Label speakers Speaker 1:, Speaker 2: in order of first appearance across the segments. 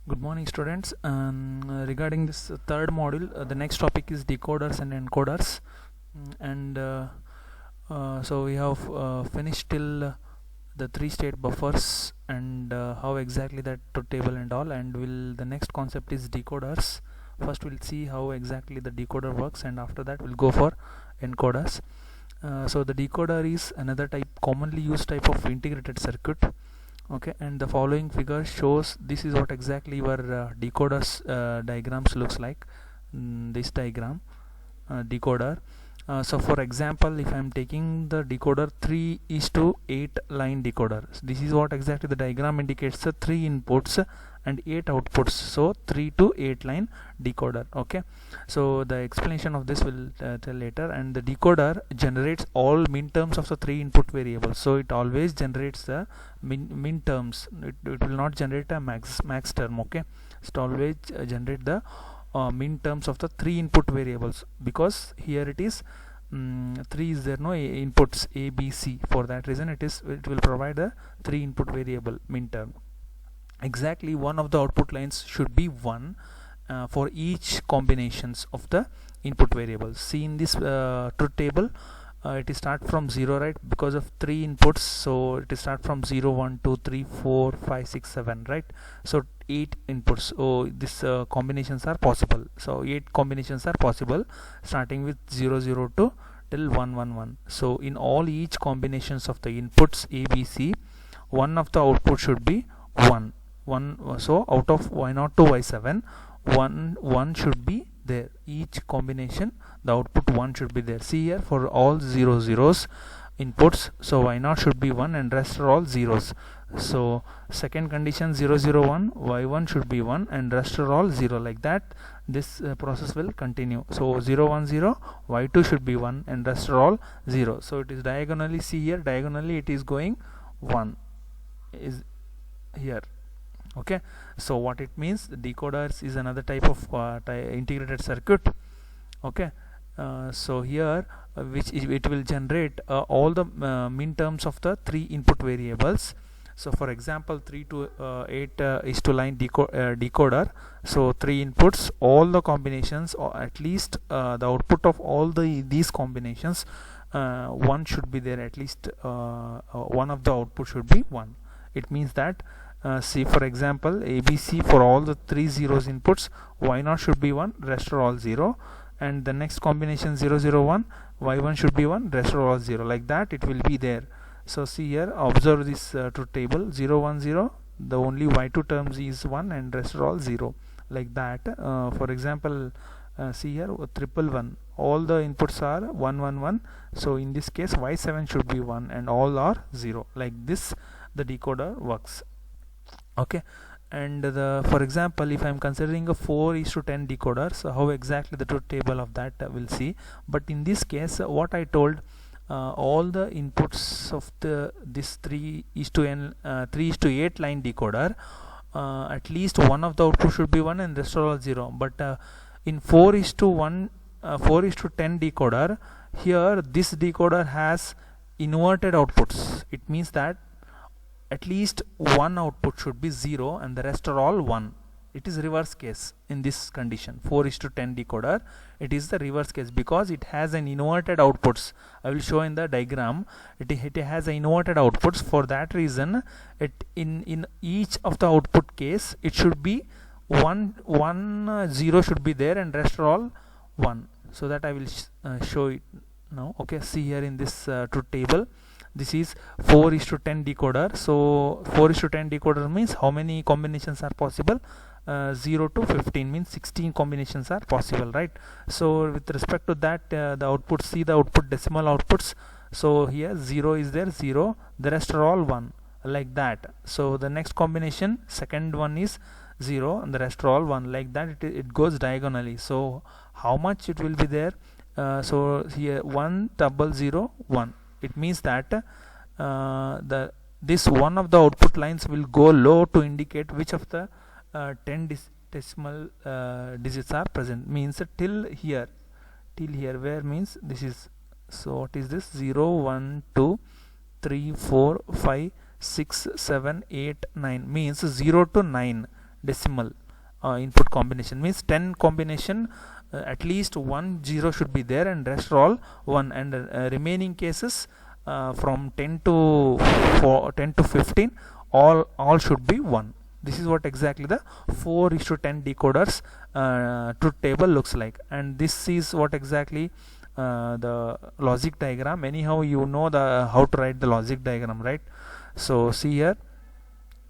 Speaker 1: Good morning, students. Regarding this third module, the next topic is decoders and encoders. So we have finished till the three-state buffers and how exactly that truth table and all. And the next concept is decoders. First, we'll see how exactly the decoder works, and after that, we'll go for encoders. So the decoder is another commonly used type of integrated circuit. Okay, and the following figure shows this is what exactly your decoders diagrams looks like. This diagram, decoder. So for example, if I am taking the decoder 3:8 line decoder, this is what exactly the diagram indicates: the 3 inputs and 8 outputs, so 3 to 8 line decoder. Okay, so the explanation of this will tell later. And the decoder generates all min terms of the 3 input variables, so it always generates the min terms. It will not generate a max term. Okay, it always generate the min terms of the 3 input variables, because here it is 3 is there, no inputs A, B, C. For that reason it will provide a 3 input variable min term. Exactly one of the output lines should be 1 for each combinations of the input variables. See in this truth table, it is start from 0, right? Because of 3 inputs, so it is start from 0, 1, 2, 3, 4, 5, 6, 7, right? So 8 inputs. So this combinations are possible. So 8 combinations are possible, starting with 0, 0 to till 1, 1, 1. So in all each combinations of the inputs A, B, C, one of the output should be 1. So out of y0 to y7, 1 should be there. Each combination, the output 1 should be there. See here, for all 0 zeros inputs, so y0 should be 1 and rest are all zeros. So second condition 0, 0, 1, y1 should be 1 and rest are all 0. Like that this process will continue. So 0, 1, 0, y2 should be 1 and rest are all 0. So it is diagonally, see here, diagonally it is going 1 is here. Okay, so what it means, the decoders is another type of integrated circuit. Okay, so here it will generate all the min terms of the 3 input variables. So for example, 3 to 8 is to line decoder. So 3 inputs, all the combinations, or at least the output of all these combinations, 1 should be there. At least one of the output should be 1. It means that see, for example, ABC, for all the 3 zeros inputs, y0 should be 1, rest are all 0. And the next combination 0, 0, 1, y1 should be 1, rest are all 0. Like that it will be there. So see here, observe this truth table: 0, 1, 0, the only y2 terms is 1 and rest are all 0. Like that, for example, see here, triple 1, all the inputs are 1, 1, 1. So in this case y7 should be 1 and all are 0. Like this the decoder works. Okay, and for example, if I am considering a 4:10 decoder, so how exactly the truth table of that we'll see. But in this case, what I told, all the inputs of this 3:8 line decoder, at least one of the output should be 1 and rest are all 0. But in 4:1 4:10 decoder, here this decoder has inverted outputs. It means that at least one output should be 0 and the rest are all 1. It is reverse case in this condition. 4:10 decoder, it is the reverse case because it has an inverted outputs. I will show in the diagram. It has an inverted outputs. For that reason, it in each of the output case, it should be 0 should be there and rest are all 1. So that I will show it now. Okay, see here in this truth table, this is 4:10 decoder. So 4:10 decoder means how many combinations are possible? 0 to 15 means 16 combinations are possible, right? So with respect to that, the output, see the output decimal outputs. So here 0 is there, 0, the rest are all 1, like that. So the next combination, second one is 0 and the rest are all 1. Like that it goes diagonally. So how much it will be there? So here 1, 0, 0, 1. It means that this one of the output lines will go low to indicate which of the 10 decimal digits are present. Means till here, where means this is. So what is this? 0, 1, 2, 3, 4, 5, 6, 7, 8, 9 means 0 to 9 decimal input combination, means 10 combination, at least 1 0 should be there and rest are all 1, and remaining cases from 10 to 15 all should be 1. This is what exactly the 4:10 decoders truth table looks like, and this is what exactly the logic diagram. Anyhow, you know the how to write the logic diagram, right? So see here,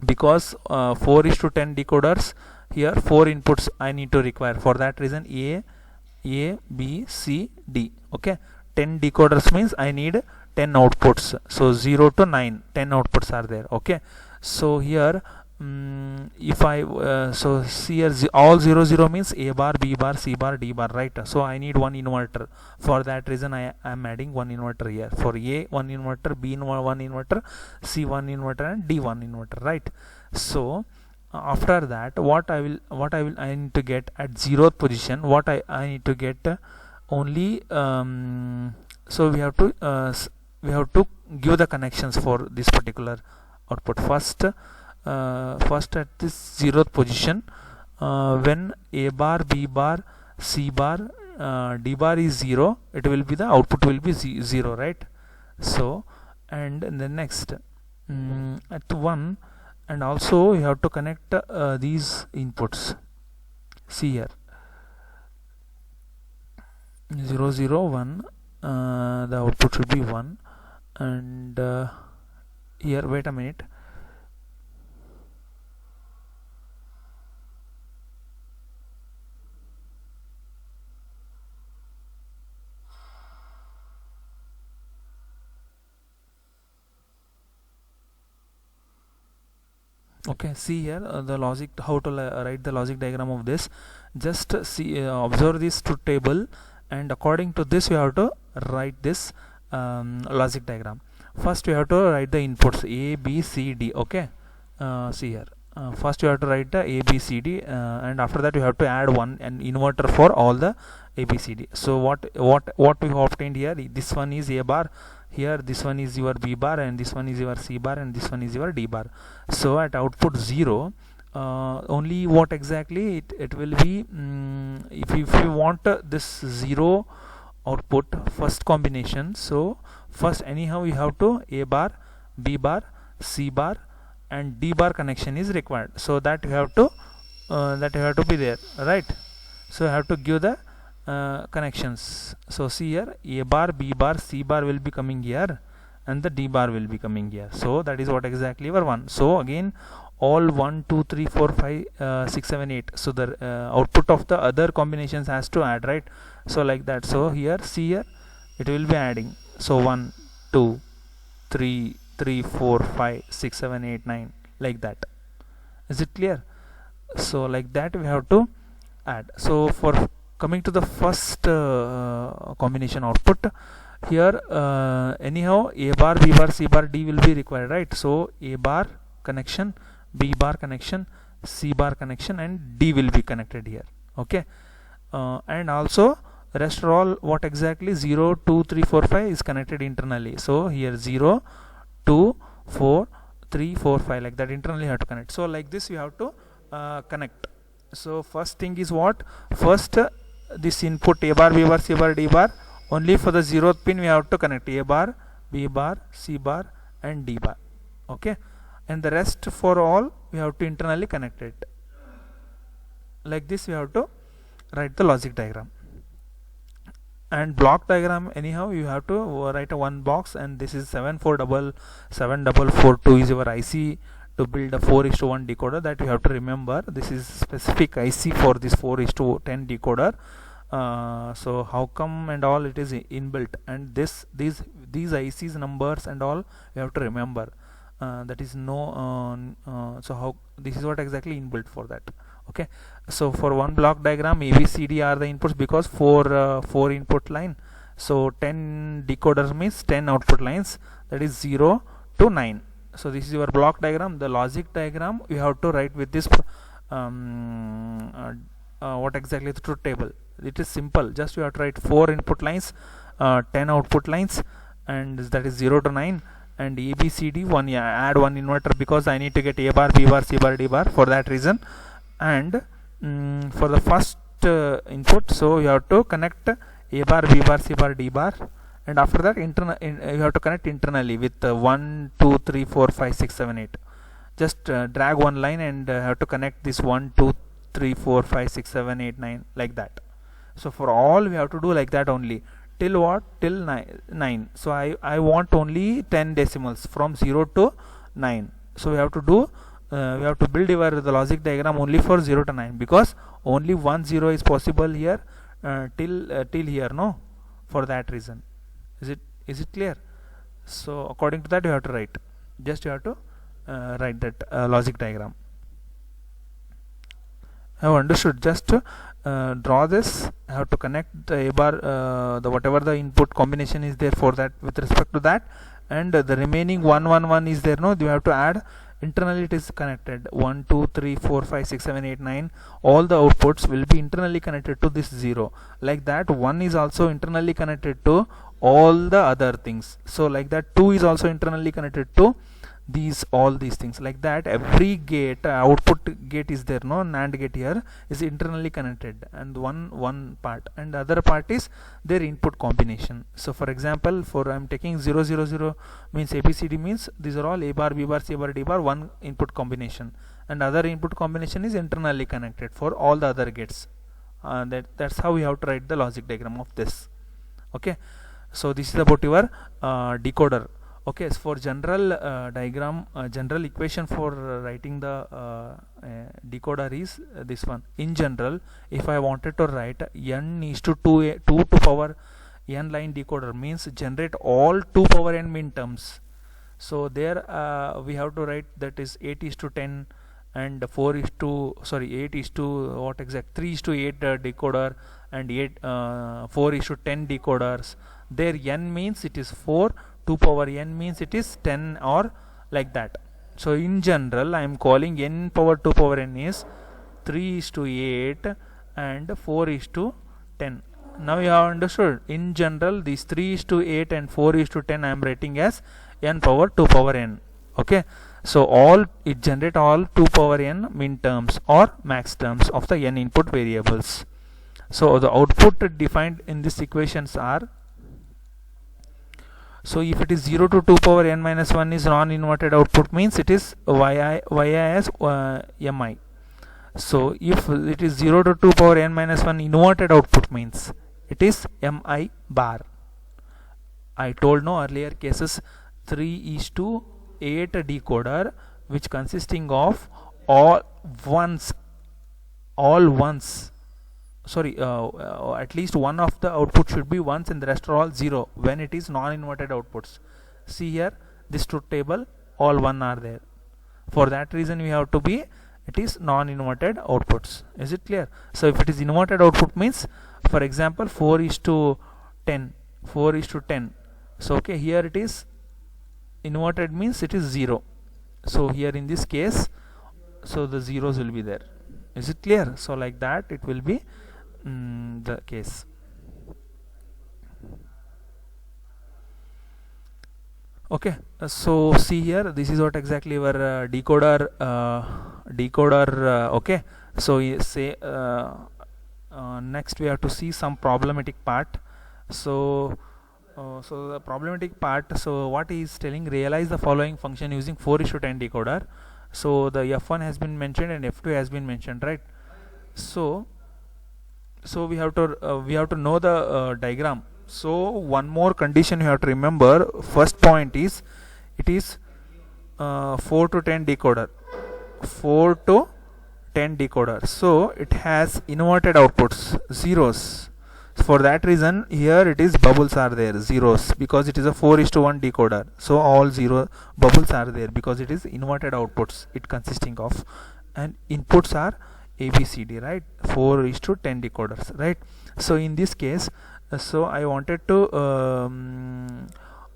Speaker 1: because 4:10 decoders, here 4 inputs I need to require. For that reason A, B, C, D. Okay, 10 decoders means I need 10 outputs. So 0 to 9, 10 outputs are there. Okay, so here if I so see here all 0 0 means A bar, B bar, C bar, D bar, right? So I need one inverter. For that reason I am adding one inverter here. For A, one inverter, B, one inverter, C, one inverter, and D, one inverter, right? So after that, I need to get at 0th position, what I need to get only so we have to give the connections for this particular output. First at this 0th position, when A bar, B bar, C bar, D bar is 0, it will be the output will be 0, right? So, and the next at 1, and also you have to connect these inputs. See here, 0 0 1, the output should be 1, and here, wait a minute, okay. See here the logic, how to write the logic diagram of this. Just see, observe this truth table, and according to this we have to write this logic diagram. First we have to write the inputs A, B, C, D. Okay, see here, first you have to write the A, B, C, D, and after that you have to add an inverter for all the A, B, C, D. So what we have obtained here, this one is A bar, here this one is your B bar, and this one is your C bar, and this one is your D bar. So at output 0, only what exactly it will be, if you want this 0 output first combination, so first anyhow you have to A bar, B bar, C bar, and D bar connection is required, so that you have to be there, right? So you have to give the connections. So see here, A bar, B bar, C bar will be coming here, and the D bar will be coming here. So that is what exactly our 1. So again, all 1 2 3 4 5 6 7 8, so the output of the other combinations has to add, right? So like that. So here, see here, it will be adding. So 1 2 3 3 4 5 6 7 8 9, like that. Is it clear? So like that we have to add. So for coming to the first combination output, here anyhow A bar, B bar, C bar, D will be required, right? So A bar connection, B bar connection, C bar connection, and D will be connected here. Okay, and also rest are all what exactly 0 2 3 4 5 is connected internally. So here 0 2 4 3 4 5, like that internally you have to connect. So like this you have to connect. So first thing is what, first this input A bar, B bar, C bar, D bar, only for the 0th pin we have to connect A bar, B bar, C bar, and D bar. Okay, and the rest for all we have to internally connect it. Like this we have to write the logic diagram. And block diagram, anyhow you have to write a one box, and this is 74442 is your IC to build a 4:1 decoder, that you have to remember. This is specific IC for this 4:10 decoder. So how come and all, it is inbuilt, and these ICs numbers and all you have to remember. That is no so how, this is what exactly inbuilt for that. Okay, so for one block diagram, A B C D are the inputs, because 4 input line, so 10 decoders means 10 output lines, that is 0 to 9. So this is your block diagram. The logic diagram you have to write with this what exactly the truth table. It is simple, just you have to write 4 input lines, 10 output lines, and that is 0 to 9, and ABCD 1, add one inverter, because I need to get A bar, B bar, C bar, D bar. For that reason and for the first input, so you have to connect a bar, b bar, c bar, d bar, and after that you have to connect internally with 1 2 3 4 5 6 7 8. Just drag one line and have to connect this 1 2 3 4 5 6 7 8 9 like that. So for all we have to do like that only till what, till 9. So I want only 10 decimals from 0 to 9. So we have to do we have to build the logic diagram only for 0 to 9, because only 1 0 is possible here till here, no, for that reason. Is it clear? So according to that you have to write, just you have to write that logic diagram. I have understood. Just to draw this, I have to connect the a bar, the whatever the input combination is there for that with respect to that, and the remaining 1 1 1 is there, no, you have to add internally. It is connected 1 2 3 4 5 6 7 8 9. All the outputs will be internally connected to this 0. Like that 1 is also internally connected to all the other things. So like that 2 is also internally connected to all these things. Like that every gate, output gate is there, no, NAND gate here is internally connected, and one part, and the other part is their input combination. So for example, for I'm taking 0 0 0 means ABCD, means these are all a bar, b bar, c bar, d bar, one input combination, and other input combination is internally connected for all the other gates. That's how we have to write the logic diagram of this. Okay, so this is about your decoder. Okay, so for general diagram, general equation for writing the decoder is this one. In general, if I wanted to write n is to 2 to power n line decoder, means generate all 2 power n min terms. So there we have to write that is 8 is to 10 and 4 is to 8 is to what exact 3 is to 8 decoder, and 4 is to 10 decoders. There n means it is 4, 2 power n means it is 10, or like that. So in general I am calling n power 2 power n is 3 is to 8 and 4 is to 10. Now you have understood. In general these 3 is to 8 and 4 is to 10 I am writing as n power 2 power n. Okay, so it generate all 2 power n min terms or max terms of the n input variables. So the output defined in these equations are, so if it is 0 to 2 power n minus 1 is non-inverted output, means it is yi as mi. So if it is 0 to 2 power n minus 1 inverted output, means it is mi bar. I told no earlier cases 3 is to 8 decoder, which consisting of all ones, sorry, at least one of the output should be ones and the rest are all 0 when it is non-inverted outputs. See here, this truth table, all 1 are there. For that reason we have to be, it is non-inverted outputs. Is it clear? So if it is inverted output, means for example 4 is to 10, 4 is to 10. So okay, here it is inverted, means it is 0. So here in this case, so the zeros will be there. Is it clear? So like that it will be the case. Okay, so see here, this is what exactly our decoder okay. So say next we have to see some problematic part. So the problematic part, so what he is telling, realize the following function using 4:10 decoder. So the F1 has been mentioned and F2 has been mentioned, right? So we have to know the diagram. So one more condition you have to remember. First point is, it is 4 to 10 decoder, 4 to 10 decoder. So it has inverted outputs, zeros. For that reason here it is bubbles are there, zeros, because it is a 4:1 decoder. So all 0 bubbles are there because it is inverted outputs it consisting of, and inputs are ABCD, right? 4:10 decoders, right? So in this case, so I wanted to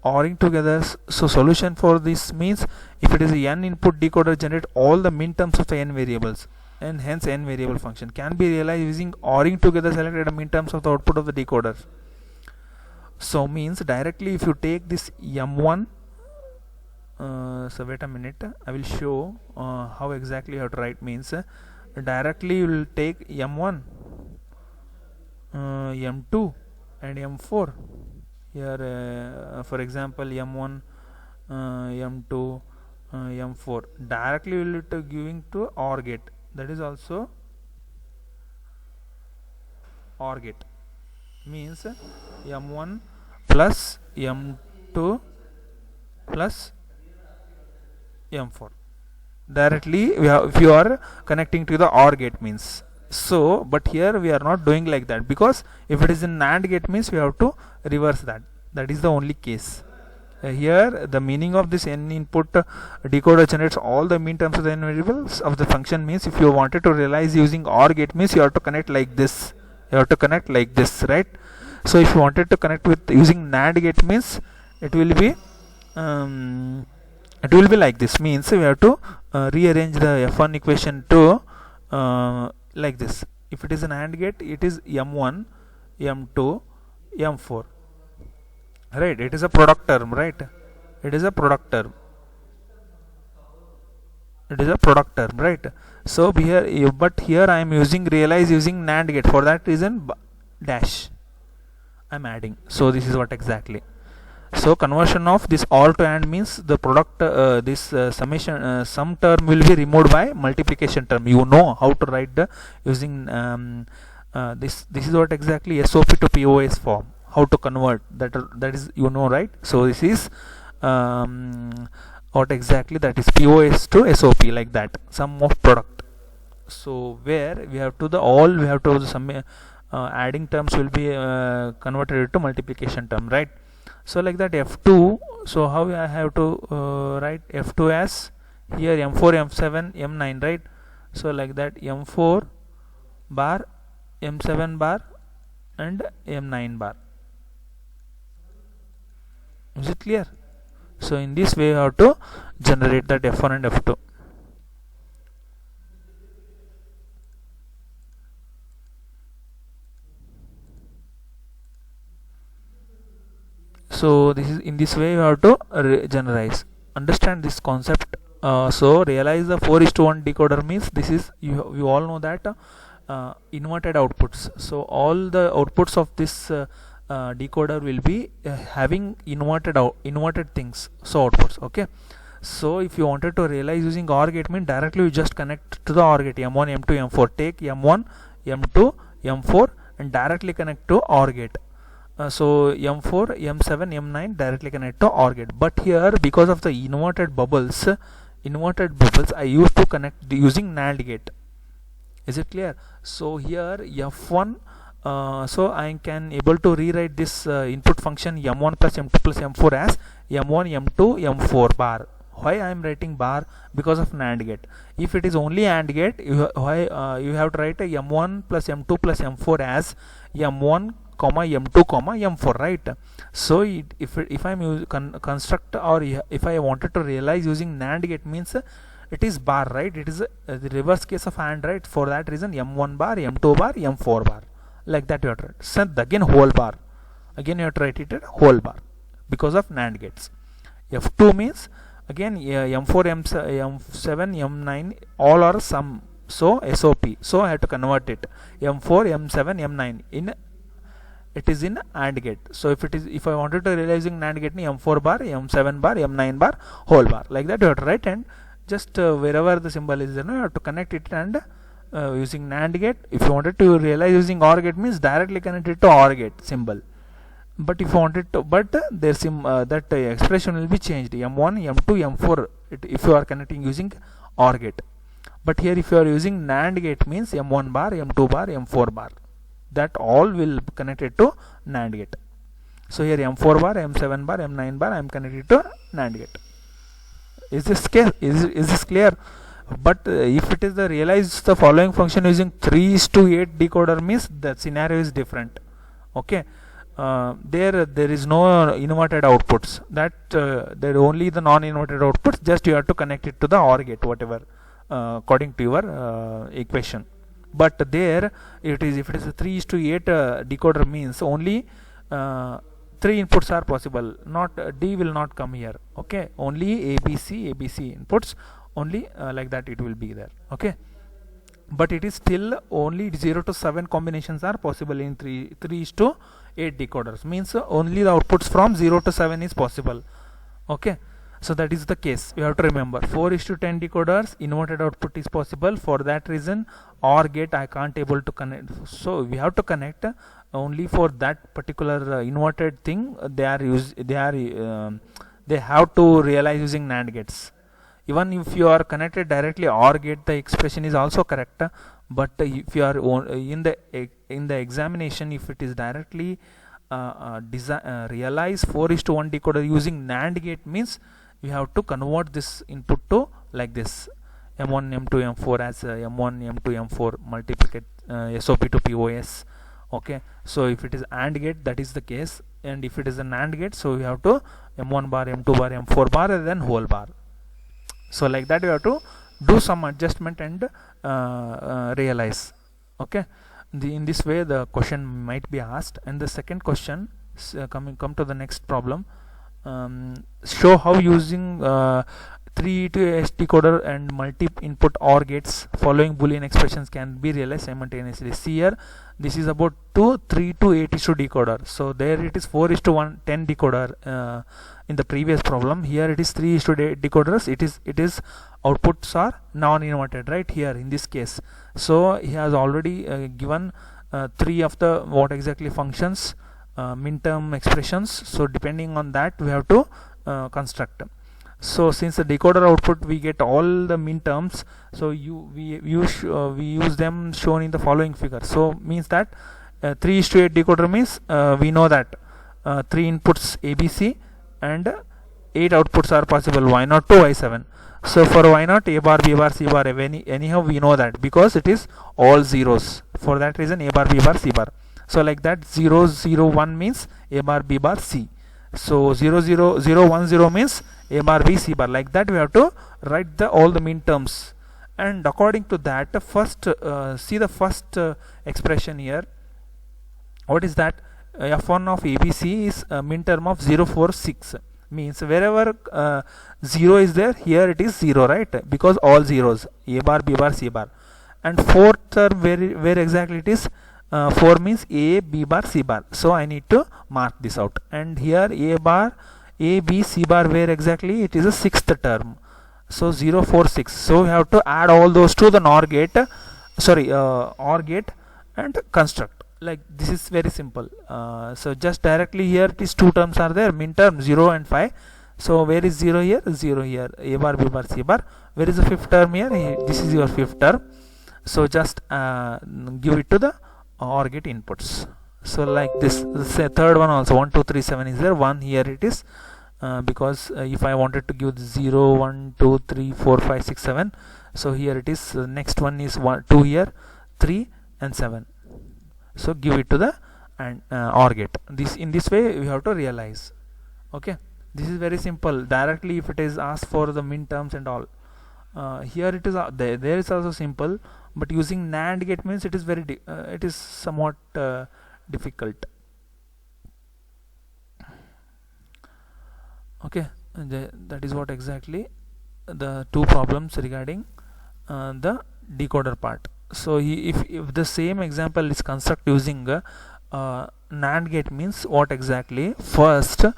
Speaker 1: ORing together. So solution for this means, if it is a n input decoder, generate all the min terms of the n variables, and hence n variable function can be realized using ORing together selected min terms of the output of the decoder. So means directly if you take this m1, so wait a minute, I will show how exactly you have to write. Means directly you will take M1, M2 and M4. Here for example M1, M2, M4 directly will to giving to OR gate, that is also OR gate, means M1 plus M2 plus M4 directly if you are connecting to the OR gate means. So but here we are not doing like that, because if it is in NAND gate means we have to reverse that. That is the only case. Here the meaning of this n input decoder generates all the mean terms of the n variables of the function means if you wanted to realize using OR gate means you have to connect like this. You have to connect like this, right? So if you wanted to connect with using NAND gate means it will be like this, means we have to rearrange the F1 equation to like this. If it is an AND gate, it is M1, M2, M4, right? It is a product term, right? It is a product term. It is a product term, right? So here, but here I am using realize using NAND gate. For that reason, dash I am adding. So this is what exactly. So conversion of this all to AND means the product this summation sum term will be removed by multiplication term. You know how to write the using this is what exactly SOP to POS form, how to convert that is, you know, right? So this is what exactly, that is POS to SOP, like that, sum of product. So where we have to the all we have to the sum adding terms will be converted to multiplication term, right? So like that F2. So how I have to write F2 as here M4, M7, M9, right? So like that M4 bar, M7 bar and M9 bar. Is it clear? So in this way you have to generate that F1 and F2. So this is in this way you have to generalize. Understand this concept. So realize the 4:1 decoder means this is you all know that inverted outputs. So all the outputs of this decoder will be having inverted things, so outputs. Okay. So if you wanted to realize using OR gate means directly you just connect to the OR gate M1, M2, M4. Take M1, M2, M4 and directly connect to OR gate. So M4, M7, M9 directly connect to OR gate. But here because of the inverted bubbles I used to connect using NAND gate. Is it clear? So here F1 so I can able to rewrite this input function M1 plus M2 plus M4 as M1, M2, M4 bar. Why I am writing bar? Because of NAND gate. If it is only AND gate, you have to write a M1 plus M2 plus M4 as M1 comma M2 comma M4, right? So if I am construct or if I wanted to realize using NAND gate means it is bar, right? It is the reverse case of AND, right? For that reason M1 bar, M2 bar, M4 bar, like that you have to write. Send again whole bar, again you have to write it at whole bar because of NAND gates. F2 means again M4, M7, M9 all are sum, so SOP. So I have to convert it M4, M7, M9 in it is in AND gate. So if I wanted to realizing NAND gate M4 bar, M7 bar, M9 bar, whole bar, like that you have to write, and just wherever the symbol is there, you have to connect it and using NAND gate. If you wanted to realize using OR gate means directly connect it to OR gate symbol. But if you wanted to, but there's that expression will be changed M1, M2, M4 if you are connecting using OR gate. But here if you are using NAND gate means M1 bar, M2 bar, M4 bar, that all will connected to NAND gate. So here M4 bar, M7 bar, M9 bar I am connected to NAND gate. Is this clear? Is this clear? But if it is the realize the following function using 3:8 decoder means the scenario is different. Okay. There is no inverted outputs, that there only the non-inverted outputs, just you have to connect it to the OR gate whatever according to your equation. But there it is, if it is a 3:8 decoder means only 3 inputs are possible, not D will not come here. Okay, only ABC inputs only, like that it will be there. Okay, but it is still only 0 to 7 combinations are possible in 3 to 8 decoders, means only the outputs from 0 to 7 is possible. Okay, so that is the case. You have to remember 4 is to 10 decoders, inverted output is possible. For that reason OR gate I can't able to connect, so we have to connect only for that particular inverted thing. They have to realize using NAND gates. Even if you are connected directly OR gate, the expression is also correct, but if you are in the examination, if it is directly realize 4 is to 1 decoder using NAND gate, means we have to convert this input to like this M1 M2 M4 as M1 M2 M4 multiplicate SOP to POS. Okay, so if it is AND gate, that is the case, and if it is a NAND gate, so we have to M1 bar M2 bar M4 bar and then whole bar. So like that we have to do some adjustment and realize. Okay, in this way the question might be asked. And the second question, come to the next problem. Show how using 3 to 8 decoder and multi input OR gates following boolean expressions can be realized simultaneously. See here, this is about 3 to 8 is to decoder, so there it is 4 is to 1 10 decoder in the previous problem. Here it is 3 is to 8 decoders. It is outputs are non-inverted, right, here in this case. So he has already given 3 of the what exactly functions, min-term expressions, so depending on that we have to construct. So since the decoder output we get all the min terms, so we use them shown in the following figure. So means that 3 is to 8 decoder means we know that 3 inputs ABC and 8 outputs are possible, Y0 to Y7. So for Y0, A bar, B bar, C bar, anyhow we know that because it is all zeros. For that reason A bar, B bar, C bar. So like that 0 0 1 means A bar, B bar, C. So 0 0 0 1 0 means A bar, B, C bar. Like that we have to write all the min terms, and according to that first see the first expression here. What is that? F1 of ABC is a min term of 0 4 6, means wherever 0 is there, here it is 0, right, because all zeros, A bar, B bar, C bar. And fourth term where exactly it is 4 means A, B bar, C bar. So I need to mark this out. And here A bar, A, B, C bar, where exactly it is a sixth term. So 0 4 6. So we have to add all those to the NOR gate, OR gate, and construct. Like this is very simple. So just directly here it is 2 terms are there, min term 0 and 5. So where is 0 here? 0 here, A bar, B bar, C bar. Where is the fifth term here? This is your fifth term. So just give it to the OR gate inputs. So like this, say third one also 1 2 3 7 is there, 1 here it is, because if I wanted to give 0 1 2 3 4 5 6 7, so here it is, next one is 1 2 here, 3 and 7. So give it to the OR gate. In this way we have to realize. Okay, this is very simple. Directly if it is asked for the min terms and all, here it is there is also simple, but using NAND gate means it is very it is somewhat difficult. Okay, that is what exactly the two problems regarding the decoder part. So if the same example is constructed using NAND gate, means what exactly? First you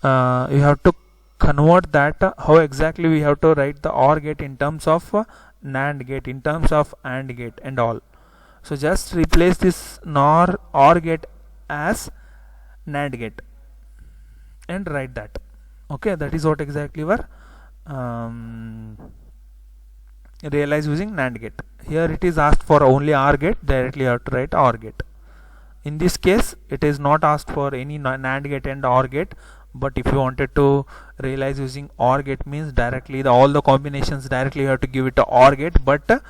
Speaker 1: have to convert that, how exactly we have to write the OR gate in terms of NAND gate, in terms of AND gate and all. So just replace this NOR OR gate as NAND gate and write that. Okay, that is what exactly were realize using NAND gate. Here it is asked for only OR gate, directly you have to write OR gate. In this case it is not asked for any NAND gate and OR gate, but if you wanted to realize using OR gate, means directly all the combinations directly you have to give it to OR gate. But M1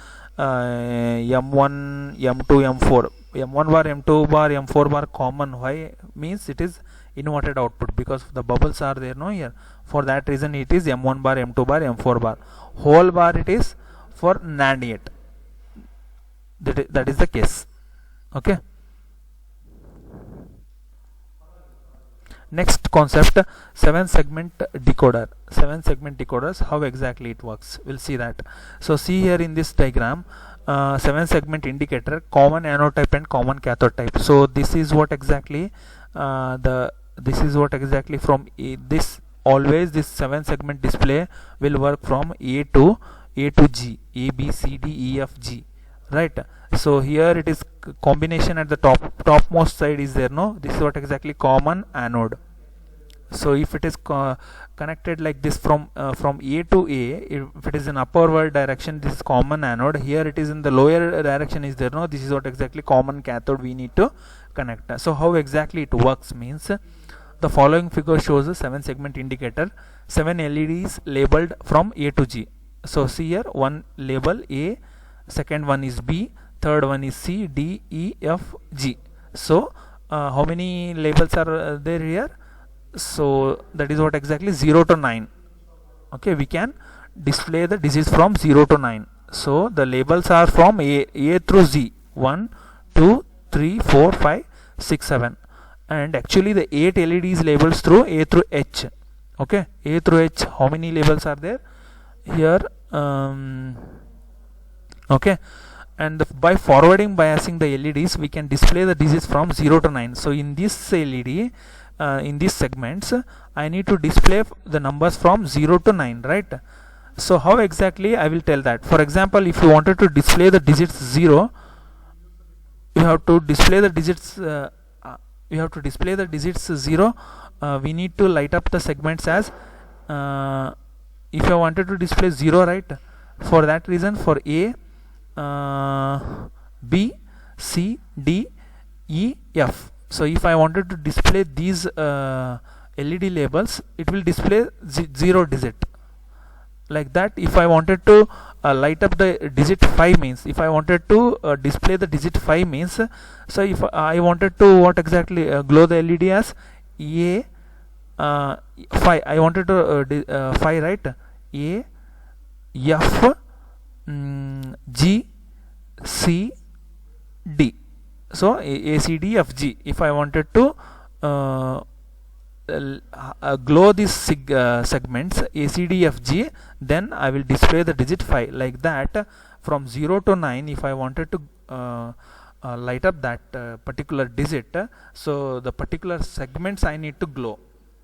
Speaker 1: M2 M4, M1 bar M2 bar M4 bar common. Why? Means it is inverted output, because the bubbles are there no here. For that reason it is M1 bar M2 bar M4 bar. Whole bar it is for NAND gate. That is the case. Okay, next concept, 7 segment decoder. 7 segment decoders, how exactly it works, we'll see that. So see here in this diagram, 7 segment indicator, common anode type and common cathode type. So this is what exactly from this always this 7 segment display will work from A to G, A B C D E F G, right? So here it is combination at the topmost side is there, no? This is what exactly common anode. So if it is connected like this from A to A, if it is in upward direction, this is common anode. Here it is in the lower direction is there, no? This is what exactly common cathode we need to connect. So how exactly it works means, the following figure shows a 7 segment indicator, 7 LEDs labeled from A to G. So see here, one label A, second one is B, third one is C, D, E, F, G. So how many labels are there here? So that is what exactly 0 to 9. Okay, we can display the digits from 0 to 9. So the labels are from A through Z, 1, 2, 3, 4, 5, 6, 7. And actually the 8 LEDs labels through A through H. Okay, A through H, how many labels are there here? Okay, and by forwarding biasing the LEDs, we can display the digits from 0 to 9. So in this LED, in these segments, I need to display the numbers from 0 to 9, right? So how exactly I will tell that. For example, if you wanted to display the digits 0, you have to display the digits 0. We need to light up the segments as if I wanted to display 0, right? For that reason, for A, B, C, D, E, F. So if I wanted to display these LED labels, it will display 0 digit. Like that, if I wanted to light up the digit 5 means, if I wanted to display the digit 5 means, so if I wanted to what exactly glow the LED as A 5, I wanted to 5, right? A, F, G, C, D. So A, C, D, F, G. If I wanted to glow these segments A, C, D, F, G, then I will display the digit 5. Like that, from 0 to 9, if I wanted to light up that particular digit, so the particular segments I need to glow.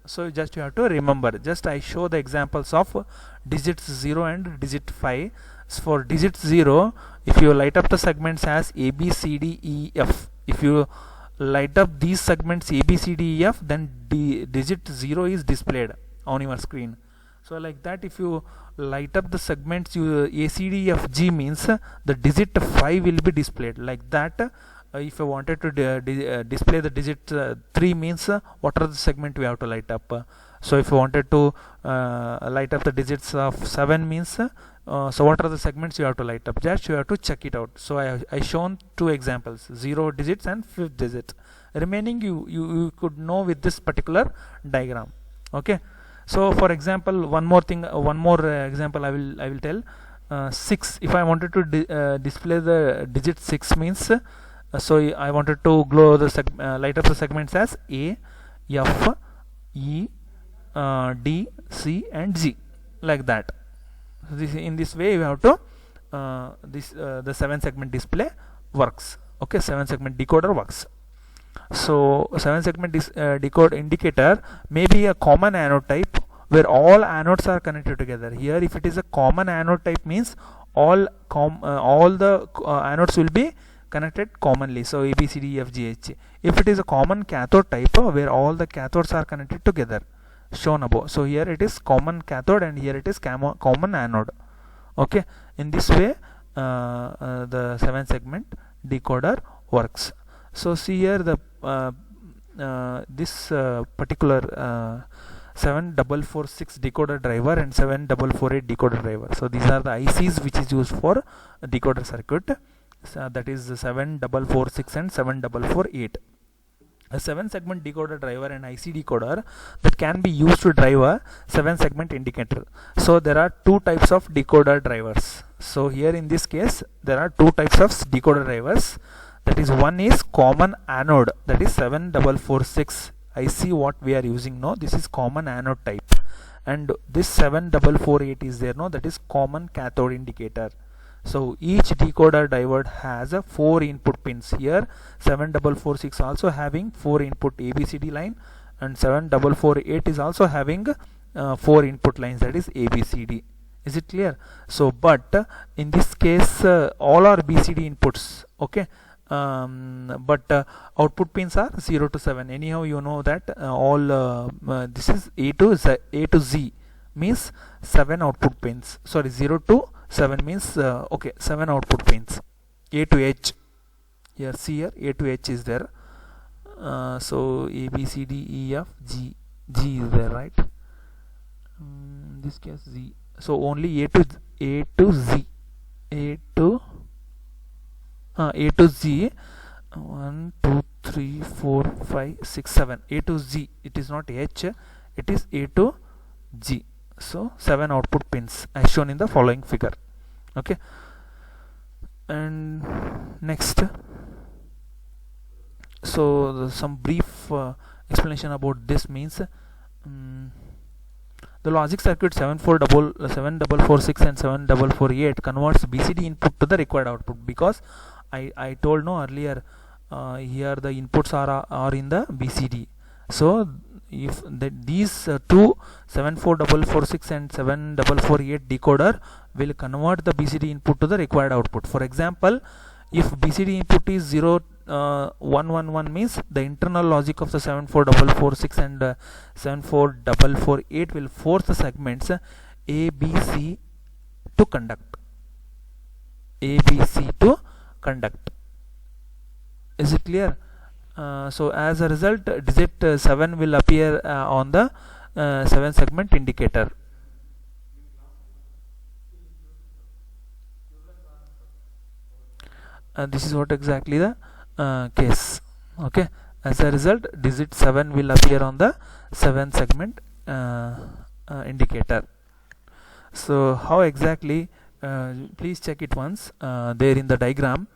Speaker 1: So just you have to remember, just I show the examples of digits 0 and digit 5. So for digit 0, if you light up the segments as A, B, C, D, E, F, if you light up these segments A, B, C, D, E, F, then digit 0 is displayed on your screen. So like that, if you light up the segments A, C, D, F, G means the digit 5 will be displayed. Like that, if I wanted to display the digit 3 means what are the segment we have to light up. So if you wanted to light up the digits of 7 means so what are the segments you have to light up. Just you have to check it out. So I shown 2 examples, 0 digits and 5th digit. Remaining you could know with this particular diagram. Okay. So for example, one more example I will tell. 6. If I wanted to display the digit 6 means, so I wanted to glow the light up the segments as A, F, E, D, C, and G, like that. In this way, you have to the 7 segment display works. Okay, 7 segment decoder works. So 7 segment decode indicator may be a common anode type where all anodes are connected together. Here, if it is a common anode type means all the anodes will be connected commonly. So A, B, C, D, E, F, G, H. If it is a common cathode type where all the cathodes are connected together, shown above. So here it is common cathode and here it is common anode. Okay, in this way the 7 segment decoder works. So see here the this particular 7446 decoder driver and 7448 decoder driver. So these are the ICs which is used for decoder circuit. So that is 7446 and 7448. A 7 segment decoder driver and IC decoder that can be used to drive a 7 segment indicator. So there are 2 types of decoder drivers. So here in this case there are 2 types of decoder drivers. That is, one is common anode, that is 7446 IC what we are using now, this is common anode type, and this 7448 is there, no, that is common cathode indicator. So each decoder diode has a 4 input pins. Here 7446 also having 4 input ABCD line, and 7448 is also having 4 input lines, that is ABCD. Is it clear? So but in this case all are BCD inputs, okay, but output pins are 0 to 7. Anyhow, you know that this is A to Z means 7 output pins. Sorry, 0 to 7 means okay, 7 output pins. A to H, here see here A to H is there. So A, B, C, D, E, F, G is there, right? This case Z. So only A to Z, A to Z, 1 2 3 4 5 6 7, A to Z. It is not H, it is A to G. So 7 output pins as shown in the following figure. Okay, and next, so some brief explanation about this means the logic circuit 7446 and 7448 converts BCD input to the required output, because I told no earlier here the inputs are in the BCD. So if these two 74446 and 7448 decoder will convert the BCD input to the required output. For example, if BCD input is 0111 means the internal logic of the 74446 and 74448 will force the segments A, B, C to conduct. Is it clear? So as a result, digit 7 will appear on the 7 segment indicator. This is what exactly the case. Okay, as a result, digit 7 will appear on the 7 segment indicator. So how exactly, please check it once there in the diagram.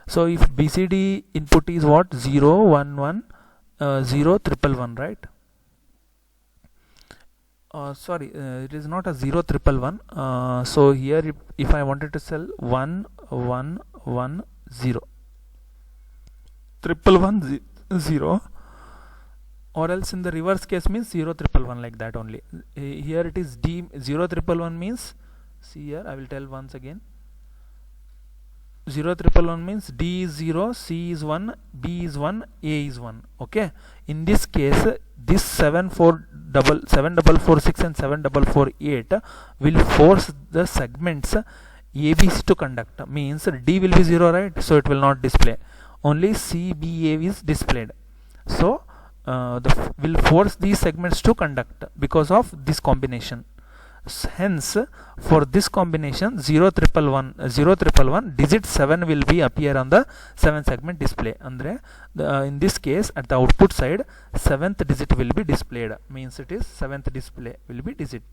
Speaker 1: So if BCD input is what, 0 1 1 0 1 1 1, right? Sorry, it is not a 0 1 1. So here if I wanted to sell 1 1 1 0 1 1 0, or else in the reverse case means 0 1 1 like that only. Here it is D 0 1 1 means, see here I will tell once again, 0 1 1 means D is 0, C is 1, B is 1, A is 1. Okay, in this case this 7446 and 7448 will force the segments ABC to conduct, means D will be 0, right? So it will not display, only CBA is displayed. So will force these segments to conduct because of this combination. Hence for this combination 0 1 1 digit 7 will be appear on the 7 segment display. Andre in this case at the output side 7th digit will be displayed, means it is 7th display will be digit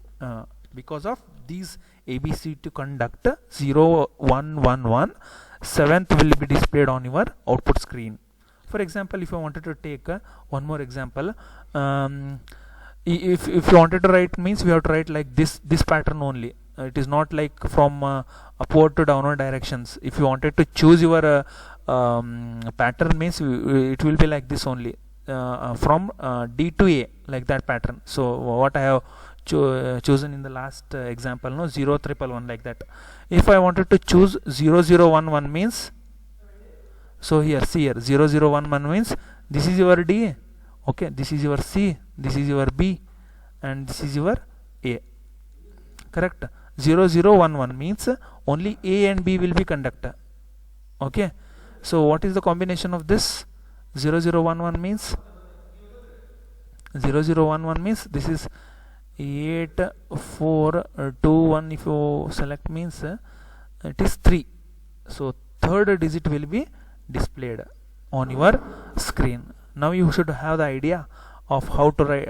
Speaker 1: because of these ABC to conduct 0 1 1 1, 7th will be displayed on your output screen. For example, if I wanted to take one more example, if you wanted to write, means we have to write like this pattern only. It is not like from upward to downward directions. If you wanted to choose your pattern, means it will be like this only, from D to A, like that pattern. So what I have chosen in the last example, no, 0 1 1 like that. If I wanted to choose 0 0 1 1 means, so here see here 0 0 1 1 means this is your D, okay, this is your C, this is your B, and this is your A, correct? 0 0 1 1 means only A and B will be conductor. Okay, so what is the combination of this? 0 0 1 1 means 0 0 1 1 means this is 8 4 2 1. If you select means it is 3. So third digit will be displayed on your screen. Now you should have the idea of how to write,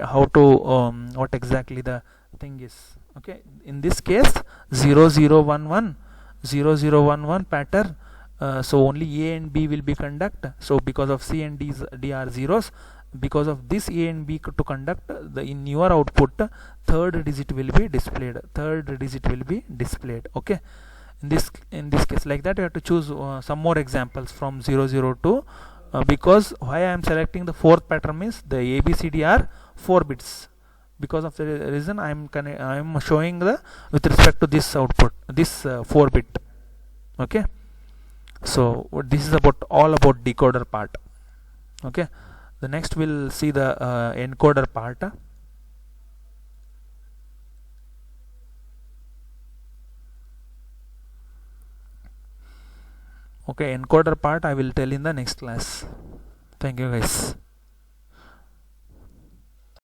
Speaker 1: what exactly the thing is. Okay, in this case 0 0 1 1 0 0 1 1 pattern, so only A and B will be conduct. So because of C and D are zeros, because of this A and B to conduct, the in your output third digit will be displayed, okay. In this case, like that, you have to choose some more examples from 00 to because why I am selecting the fourth pattern means the ABCD are 4 bits. Because of the reason I am showing the with respect to this output, this 4 bit, okay. So this is about all about decoder part, okay. The next we'll see the encoder part. Okay, encoder part I will tell in the next class. Thank you guys.